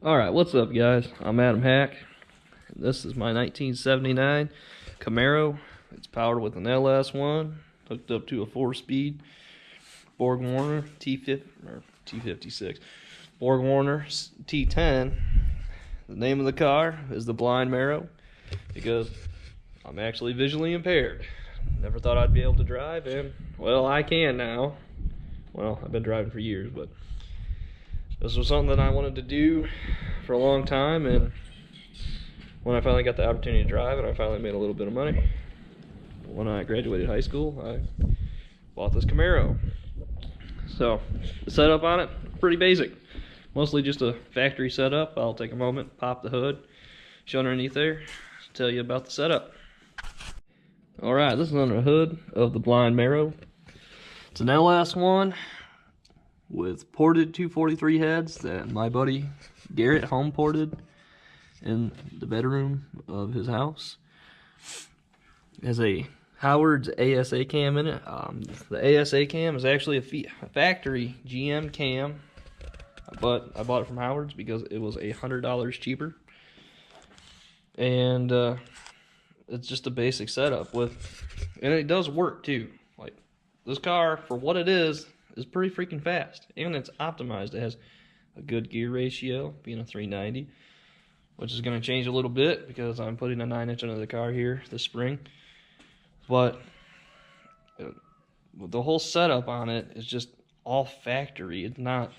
Alright, what's up guys? I'm Adam Hack. This is my 1979 Camaro. It's powered with an LS1, hooked up to a 4-speed Borg Warner T56. Borg Warner T10. The name of the car is the Blindmaro because I'm actually visually impaired. Never thought I'd be able to drive, and well, I can now. Well, I've been driving for years, but this was something that I wanted to do for a long time, and when I finally got the opportunity to drive, and I finally made a little bit of money, when I graduated high school, I bought this Camaro. So the setup on it, pretty basic. Mostly just a factory setup. I'll take a moment, pop the hood, show underneath there, tell you about the setup. Alright, this is under the hood of the Blindmaro. It's an LS1 with ported 243 heads that my buddy Garrett home ported in the bedroom of his house. It has a Howard's ASA cam in it. The ASA cam is actually a factory GM cam, but I bought it from Howard's because it was $100 cheaper. And it's just a basic setup and it does work too. Like, this car, for what it is pretty freaking fast, and it's optimized. It has a good gear ratio, being a 390, which is going to change a little bit because I'm putting a 9-inch under the car here this spring. But the whole setup on it is just all factory. It's not,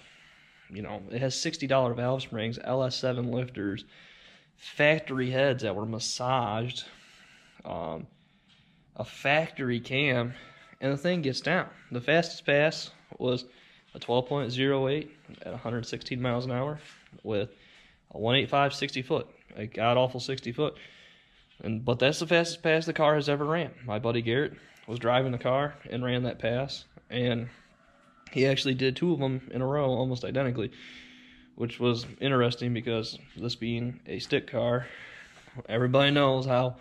it has $60 valve springs, LS7 lifters, factory heads that were massaged, a factory cam, and the thing gets down. The fastest pass was a 12.08 at 116 miles an hour with a 185 60 foot, a god-awful 60 foot. But that's the fastest pass the car has ever ran. My buddy Garrett was driving the car and ran that pass, and he actually did 2 of them in a row almost identically, which was interesting because this being a stick car, everybody knows how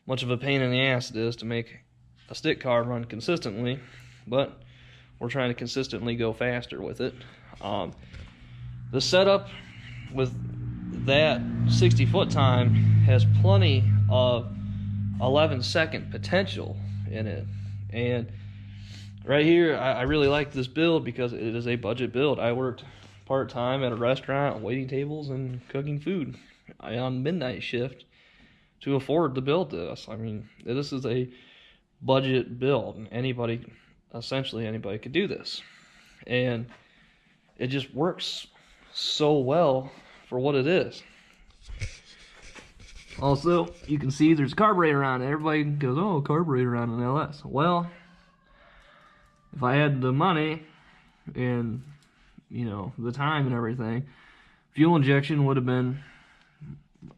much of a pain in the ass it is to make a stick car run consistently, but we're trying to consistently go faster with it. The setup with that 60-foot time has plenty of 11-second potential in it. And right here, I really like this build because it is a budget build. I worked part-time at a restaurant, waiting tables and cooking food on midnight shift to afford to build this. I mean, this is a budget build. Essentially anybody could do this, and it just works so well for what it is. Also, you can see there's a carburetor on it. Everybody goes, oh, carburetor on an LS. Well, if I had the money and the time and everything, fuel injection would have been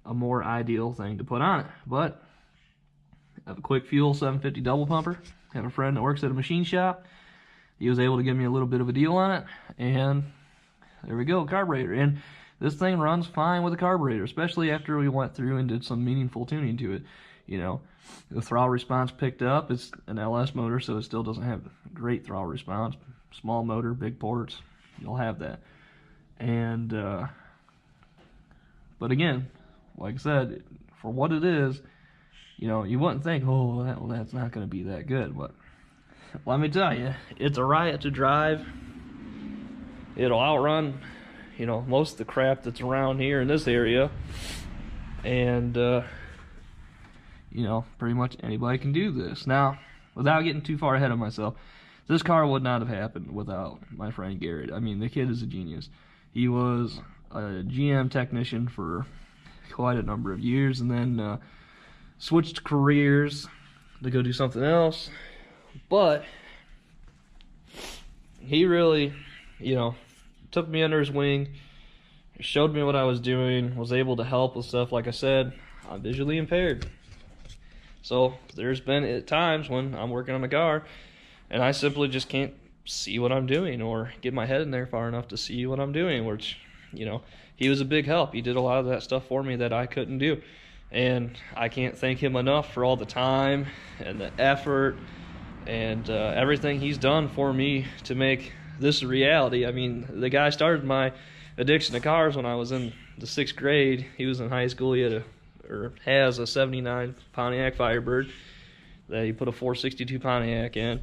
a more ideal thing to put on it. But I have a quick fuel 750 double pumper. I have a friend that works at a machine shop. He was able to give me a little bit of a deal on it, and there we go, carburetor. And this thing runs fine with a carburetor, especially after we went through and did some meaningful tuning to it. The throttle response picked up. It's an LS motor, so it still doesn't have great throttle response. Small motor, big ports, you'll have that. And but again, like I said, for what it is, you wouldn't think, oh, that's not going to be that good, but let me tell you, it's a riot to drive. It'll outrun, most of the crap that's around here in this area, and pretty much anybody can do this. Now, without getting too far ahead of myself, this car would not have happened without my friend Garrett. I mean, the kid is a genius. He was a GM technician for quite a number of years, and then switched careers to go do something else. But he really, took me under his wing, showed me what I was doing, was able to help with stuff. Like I said, I'm visually impaired. So there's been times when I'm working on the car and I simply just can't see what I'm doing or get my head in there far enough to see what I'm doing, which, he was a big help. He did a lot of that stuff for me that I couldn't do. And I can't thank him enough for all the time and the effort and everything he's done for me to make this a reality. I mean, the guy started my addiction to cars when I was in the 6th grade. He was in high school. He had has a 79 Pontiac Firebird that he put a 462 Pontiac in.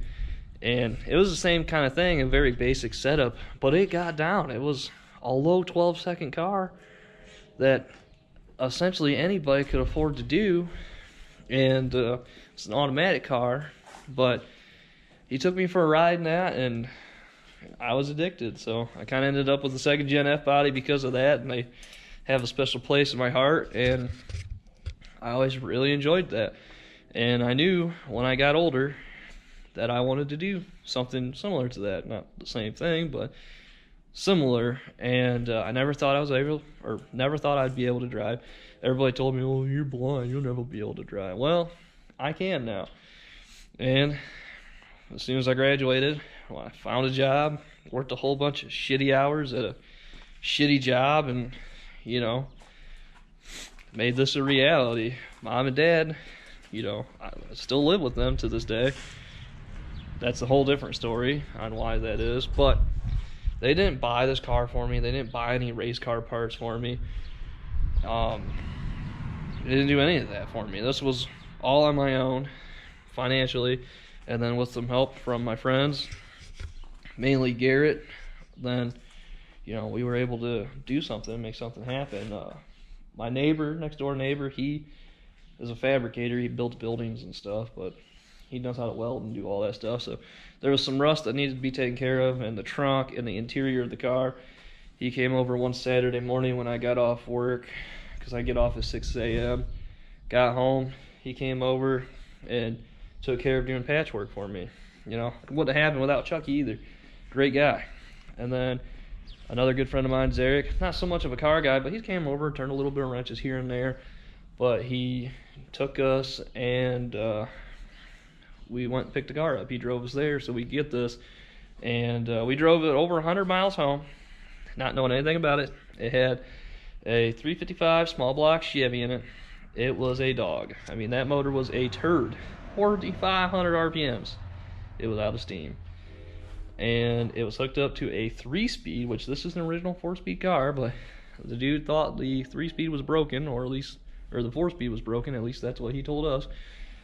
And it was the same kind of thing, a very basic setup, but it got down. It was a low 12-second car that essentially anybody could afford to do. And it's an automatic car, but he took me for a ride in that, and I was addicted. So I kind of ended up with a 2nd gen F body because of that, and they have a special place in my heart, and I always really enjoyed that. And I knew when I got older that I wanted to do something similar to that. Not the same thing, but similar. And I never thought I was able, or never thought I'd be able to drive. Everybody told me, "Oh, you're blind, you'll never be able to drive." Well, I can now. And as soon as I graduated, well, I found a job, worked a whole bunch of shitty hours at a shitty job, and, you know, made this a reality. Mom and Dad, you know, I still live with them to this day. That's a whole different story on why that is, but they didn't buy this car for me. They didn't buy any race car parts for me. They didn't do any of that for me. This was all on my own, financially, and then with some help from my friends, mainly Garrett. Then, you know, we were able to do something, make something happen. My neighbor, next door neighbor, he is a fabricator. He builds buildings and stuff, but he knows how to weld and do all that stuff. So there was some rust that needed to be taken care of in the trunk and the interior of the car. He came over one Saturday morning when I got off work, because I get off at 6 a.m. Got home, he came over and took care of doing patchwork for me. You know, it wouldn't have happened without Chucky either. Great guy. And then another good friend of mine, Eric, not so much of a car guy, but he came over, turned a little bit of wrenches here and there. But he took us and we went and picked the car up. He drove us there so we could get this. And we drove it over 100 miles home, not knowing anything about it. It had a 355 small block Chevy in it. It was a dog. I mean, that motor was a turd. 4,500 RPMs. It was out of steam. And it was hooked up to a 3-speed, which this is an original 4-speed car, but the dude thought the 3-speed was broken, or the 4-speed was broken. At least that's what he told us.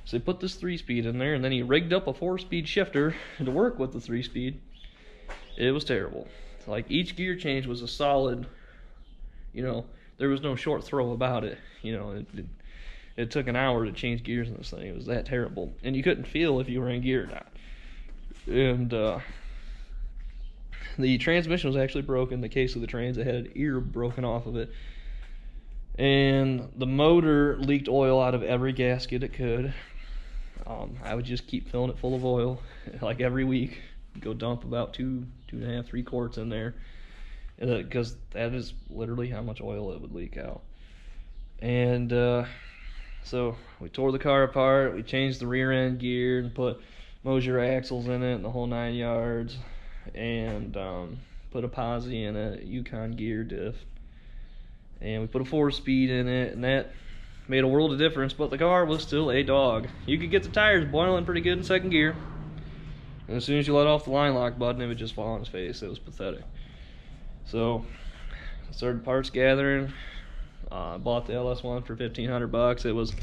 So he put this 3-speed in there, and then he rigged up a 4-speed shifter to work with the 3-speed. It was terrible. Like, each gear change was a solid, you know, there was no short throw about it. You know, it took an hour to change gears in this thing. It was that terrible. And you couldn't feel if you were in gear or not. And the transmission was actually broken. The case of the trans, it had an ear broken off of it. And the motor leaked oil out of every gasket it could. I would just keep filling it full of oil, like every week. Go dump about 2.5, 3 quarts in there. Because that is literally how much oil it would leak out. And so we tore the car apart, we changed the rear end gear and put Mosier axles in it and the whole 9 yards, and put a posi in it, Yukon gear diff, and we put a 4-speed in it, and that made a world of difference. But the car was still a dog. You could get the tires boiling pretty good in 2nd gear, and as soon as you let off the line lock button, it would just fall on its face. It was pathetic. So I started parts gathering. Bought the LS1 for $1,500. It was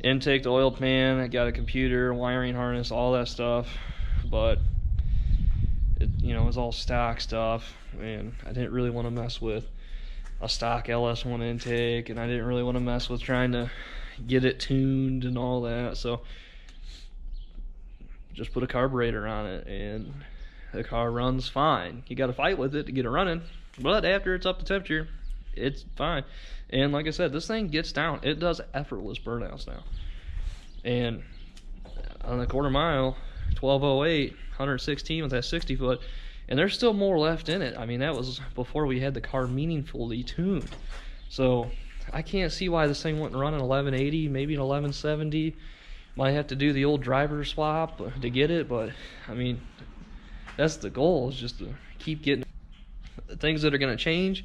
intake to oil pan. I got a computer, wiring harness, all that stuff. But it, you know, it was all stock stuff, and I didn't really want to mess with a stock LS1 intake, and I didn't really want to mess with trying to get it tuned and all that. So just put a carburetor on it, and the car runs fine. You got to fight with it to get it running, but after it's up to temperature, it's fine. And like I said, this thing gets down. It does effortless burnouts now. And on the quarter mile, 1208, 116 with that 60 foot, and there's still more left in it. I mean, that was before we had the car meaningfully tuned. So I can't see why this thing wouldn't run an 1180, maybe an 1170. Might have to do the old driver swap to get it, but I mean, that's the goal, is just to keep getting things that are going to change.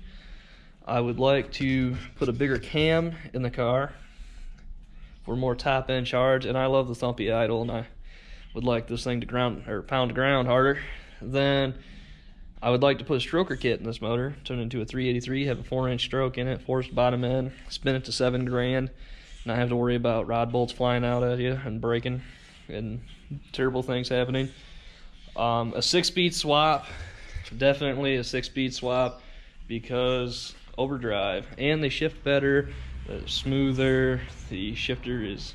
I would like to put a bigger cam in the car for more top end charge, and I love the thumpy idle, and I would like this thing to pound the ground harder. Then I would like to put a stroker kit in this motor, turn it into a 383, have a 4-inch stroke in it, forced bottom end, spin it to $7 grand, not have to worry about rod bolts flying out at you and breaking and terrible things happening. A 6-speed swap, definitely a 6-speed swap, because overdrive, and they shift better, smoother. The shifter is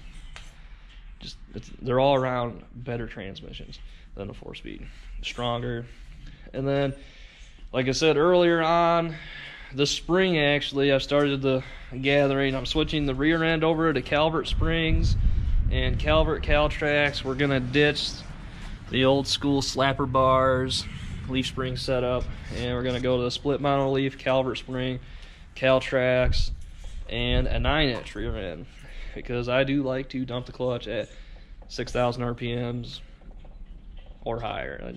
just, they're all around better transmissions than a 4-speed, stronger. And then, like I said earlier on, this spring actually, I've started the gathering. I'm switching the rear end over to Calvert springs and Calvert Caltrax. We're gonna ditch the old school slapper bars, leaf spring setup, and we're gonna go to the split mono leaf Calvert spring, Caltrax, and a 9-inch rear end, because I do like to dump the clutch at 6,000 RPMs or higher.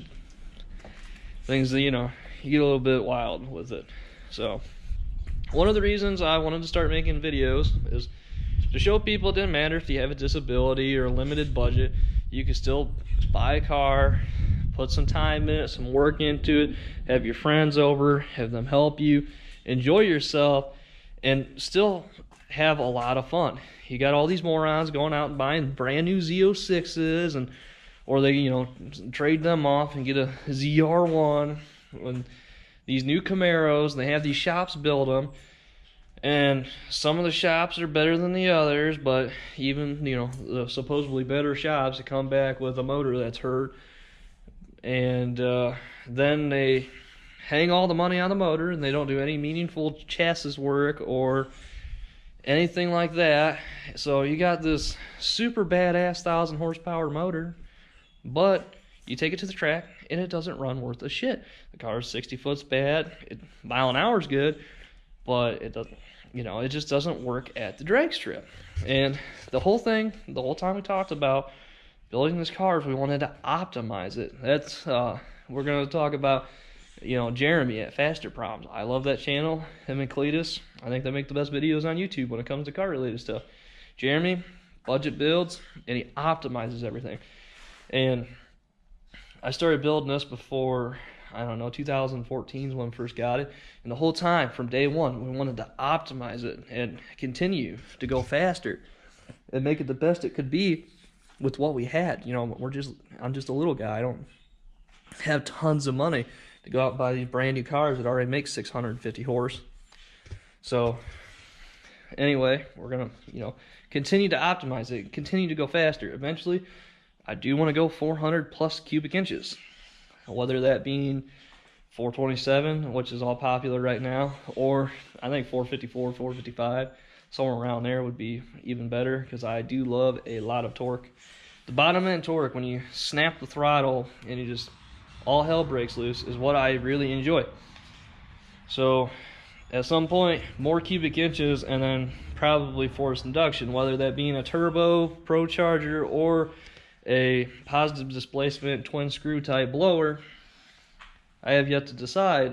Things that, you know, you get a little bit wild with it. So one of the reasons I wanted to start making videos is to show people it didn't matter if you have a disability or a limited budget, you can still buy a car, put some time in it, some work into it, have your friends over, have them help you, enjoy yourself, and still have a lot of fun. You got all these morons going out and buying brand new Z06s, and or they, you know, trade them off and get a ZR1 when these new Camaros, and they have these shops build them, and some of the shops are better than the others, but even, you know, the supposedly better shops that come back with a motor that's hurt, and then they hang all the money on the motor and they don't do any meaningful chassis work or anything like that. So you got this super badass 1,000 horsepower motor, but you take it to the track and it doesn't run worth a shit. The car's 60 foot's bad, mile an hour's good, but it doesn't, you know, it just doesn't work at the drag strip. And the whole thing, the whole time we talked about building this car, we wanted to optimize it. That's we're going to talk about, you know, Jeremy at Faster Problems. I love that channel, him and Cletus. I think they make the best videos on YouTube when it comes to car related stuff. Jeremy budget builds and he optimizes everything. And I started building this before, I don't know, 2014 is when I first got it. And the whole time from day one, we wanted to optimize it and continue to go faster and make it the best it could be with what we had. You know, I'm just a little guy. I don't have tons of money to go out and buy these brand new cars that already make 650 horse. So anyway, we're gonna, you know, continue to optimize it, continue to go faster. Eventually, I do want to go 400 plus cubic inches, whether that being 427, which is all popular right now, or I think 454, 455, somewhere around there would be even better, because I do love a lot of torque. The bottom end torque, when you snap the throttle and you just, all hell breaks loose, is what I really enjoy. So at some point, more cubic inches, and then probably forced induction, whether that being a turbo pro charger or a positive displacement twin screw type blower. I have yet to decide.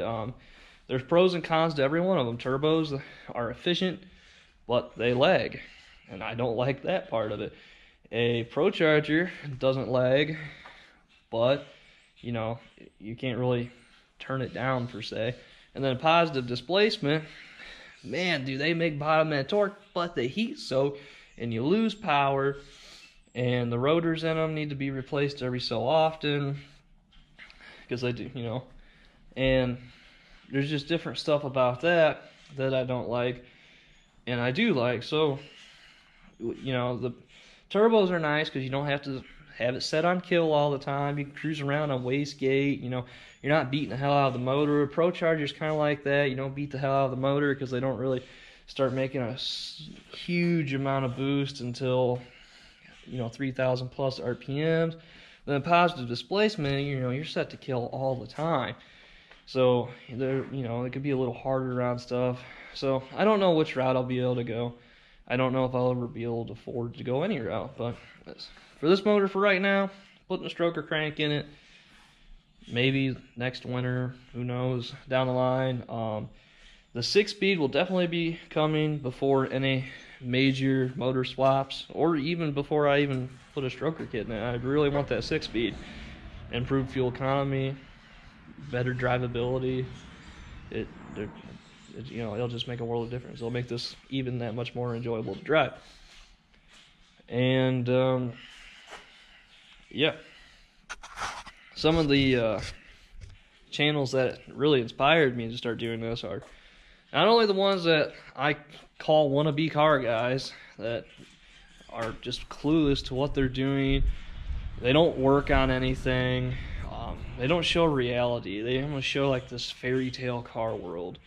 There's pros and cons to every one of them. Turbos are efficient, but they lag, and I don't like that part of it. A pro charger doesn't lag, but you know, you can't really turn it down per se. And then positive displacement, man, do they make bottom end torque, but they heat soak and you lose power, and the rotors in them need to be replaced every so often, because they do, you know, and there's just different stuff about that I don't like and I do like. So, you know, the turbos are nice because you don't have to have it set on kill all the time. You can cruise around on wastegate, you know, you're not beating the hell out of the motor. Pro Charger's kind of like that. You don't beat the hell out of the motor because they don't really start making a huge amount of boost until, you know, 3,000 plus RPMs. Then positive displacement, you know, you're set to kill all the time. So there, you know, it could be a little harder on stuff. So I don't know which route I'll be able to go. I don't know if I'll ever be able to afford to go any route, but for this motor for right now, putting a stroker crank in it, maybe next winter, who knows, down the line. The 6-speed will definitely be coming before any major motor swaps, or even before I even put a stroker kit in it. I really want that 6-speed. Improved fuel economy, better drivability. It, you know, it'll just make a world of difference. It'll make this even that much more enjoyable to drive. And yeah, some of the channels that really inspired me to start doing this are not only the ones that I call wannabe car guys that are just clueless to what they're doing. They don't work on anything. They don't show reality. They almost show like this fairy tale car world.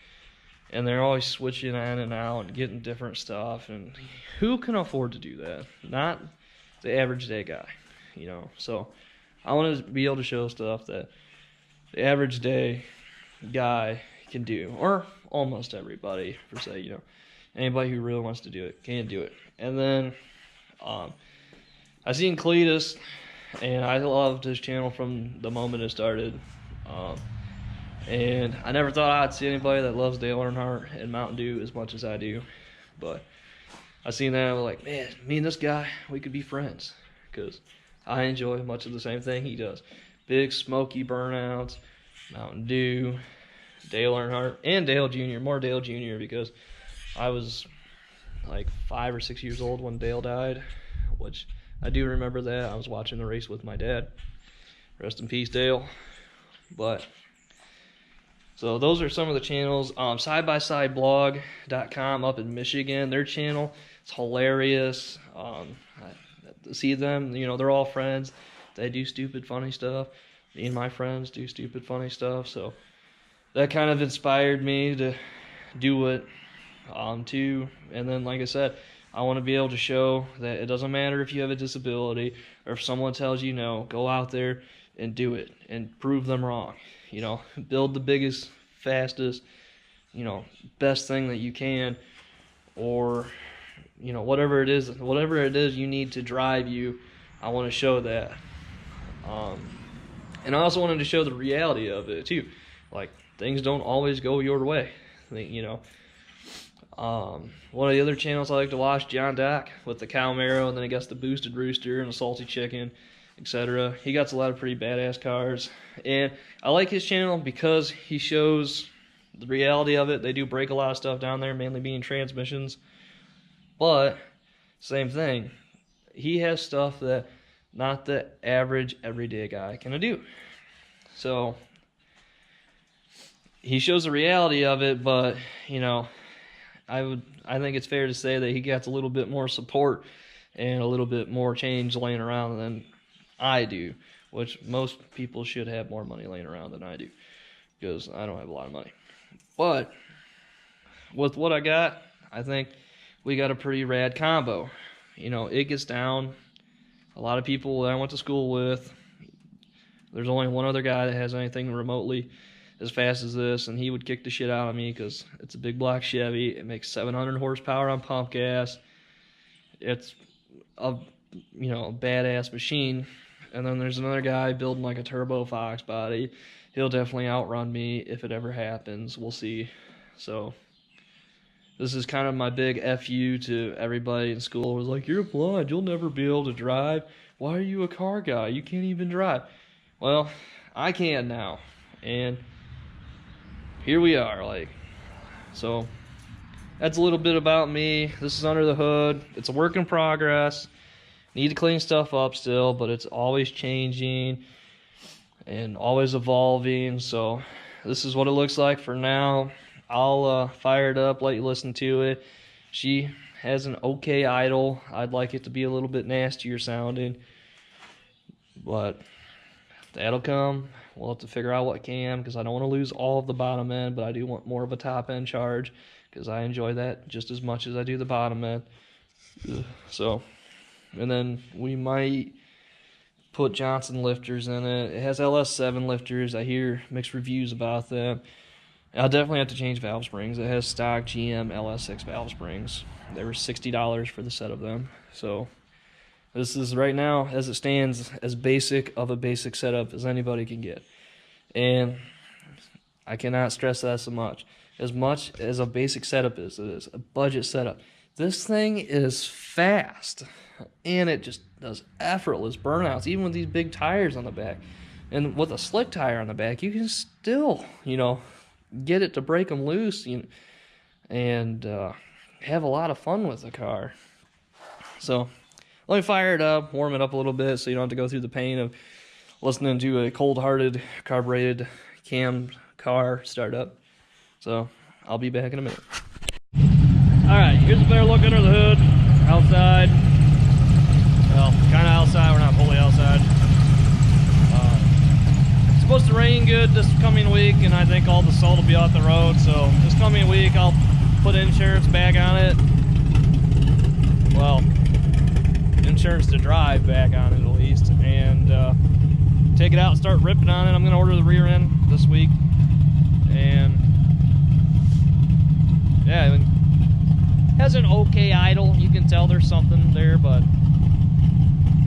And they're always switching in and out and getting different stuff. And who can afford to do that? Not the average day guy, you know. So I want to be able to show stuff that the average day guy can do, or almost everybody, per se, you know. Anybody who really wants to do it can do it. And then I seen Cletus, and I loved his channel from the moment it started. And I never thought I'd see anybody that loves Dale Earnhardt and Mountain Dew as much as I do. But I seen that, I was like, man, me and this guy, we could be friends. Because I enjoy much of the same thing he does. Big smoky burnouts, Mountain Dew, Dale Earnhardt, and Dale Jr. More Dale Jr. because I was like 5 or 6 years old when Dale died, which I do remember that. I was watching the race with my dad. Rest in peace, Dale. But so those are some of the channels. Sidebysideblog.com up in Michigan, their channel, it's hilarious. I see them, you know, they're all friends. They do stupid, funny stuff. Me and my friends do stupid, funny stuff. So that kind of inspired me to do it too. And then, like I said, I want to be able to show that it doesn't matter if you have a disability or if someone tells you no, go out there and do it and prove them wrong. You know, build the biggest, fastest, you know, best thing that you can, or, you know, whatever it is you need to drive you, I want to show that. And I also wanted to show the reality of it too. Like, things don't always go your way, you know. One of the other channels I like to watch, John Dock, with the Camaro, and then he got the boosted rooster and the salty chicken, etc. He got a lot of pretty badass cars, and I like his channel because he shows the reality of it. They do break a lot of stuff down there, mainly being transmissions, but same thing, he has stuff that not the average everyday guy can do. So he shows the reality of it, but you know, I think it's fair to say that he gets a little bit more support and a little bit more change laying around than I do, which most people should have more money laying around than I do, because I don't have a lot of money. But with what I got, I think we got a pretty rad combo. You know, it gets down. A lot of people that I went to school with, there's only one other guy that has anything remotely as fast as this, and he would kick the shit out of me because it's a big black Chevy. It makes 700 horsepower on pump gas. It's a, you know, a badass machine. And then there's another guy building like a turbo Fox body. He'll definitely outrun me if it ever happens. We'll see. So this is kind of my big FU to everybody in school. It was like, you're blind, you'll never be able to drive. Why are you a car guy? You can't even drive. Well, I can now. And here we are, like, so that's a little bit about me. This is under the hood. It's a work in progress. Need to clean stuff up still, but it's always changing and always evolving. So this is what it looks like for now. I'll fire it up, let you listen to it. She has an okay idle. I'd like it to be a little bit nastier sounding, but that'll come. We'll have to figure out what can, because I don't want to lose all of the bottom end, but I do want more of a top end charge, because I enjoy that just as much as I do the bottom end. So, and then we might put Johnson lifters in it. It has LS7 lifters. I hear mixed reviews about them. I'll definitely have to change valve springs. It has stock GM LS6 valve springs. They were $60 for the set of them. So this is, right now, as it stands, as basic of a basic setup as anybody can get. And I cannot stress that so much. As much as a basic setup is, it is a budget setup. This thing is fast, and it just does effortless burnouts, even with these big tires on the back. And with a slick tire on the back, you can still, you know, get it to break them loose, and have a lot of fun with the car. So let me fire it up, warm it up a little bit so you don't have to go through the pain of listening to a cold-hearted, carbureted cam car startup. So I'll be back in a minute. Alright, here's a better look under the hood, outside. Well, kind of outside, we're not fully outside. It's supposed to rain good this coming week, and I think all the salt will be off the road, so this coming week I'll put insurance back on it. Well, insurance to drive back on it at least, and take it out and start ripping on it. I'm going to order the rear end this week, and yeah, it has an okay idle. You can tell there's something there, but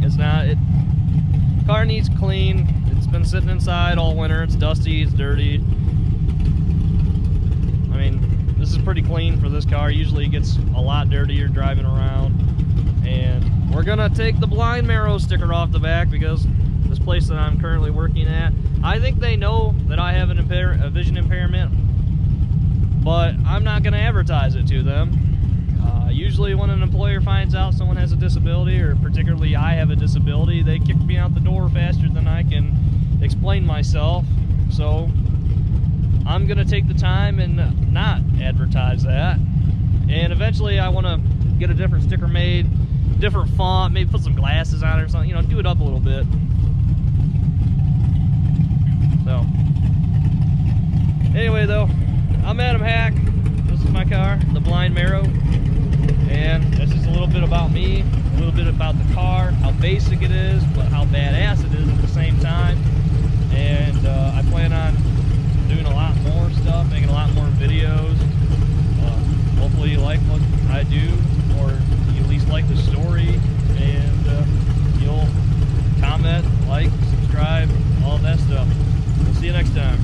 it's not. Car needs clean. It's been sitting inside all winter. It's dusty, it's dirty. I mean, this is pretty clean for this car. Usually it gets a lot dirtier driving around. And we're gonna take the Blindmaro sticker off the back because this place that I'm currently working at, I think they know that I have a vision impairment, but I'm not gonna advertise it to them. Usually when an employer finds out someone has a disability, or particularly I have a disability, they kick me out the door faster than I can explain myself. So I'm gonna take the time and not advertise that. And eventually I wanna get a different sticker made, different font, maybe put some glasses on it or something, you know, do it up a little bit. So anyway though, I'm Adam Hack. This is my car, the Blindmaro. And that's just a little bit about me, a little bit about the car, how basic it is, but how badass it is at the same time. And I plan on doing a lot more stuff, making a lot more videos. Hopefully you like what I do, or you at least like the story, and you'll comment, like, subscribe, all that stuff. We'll see you next time.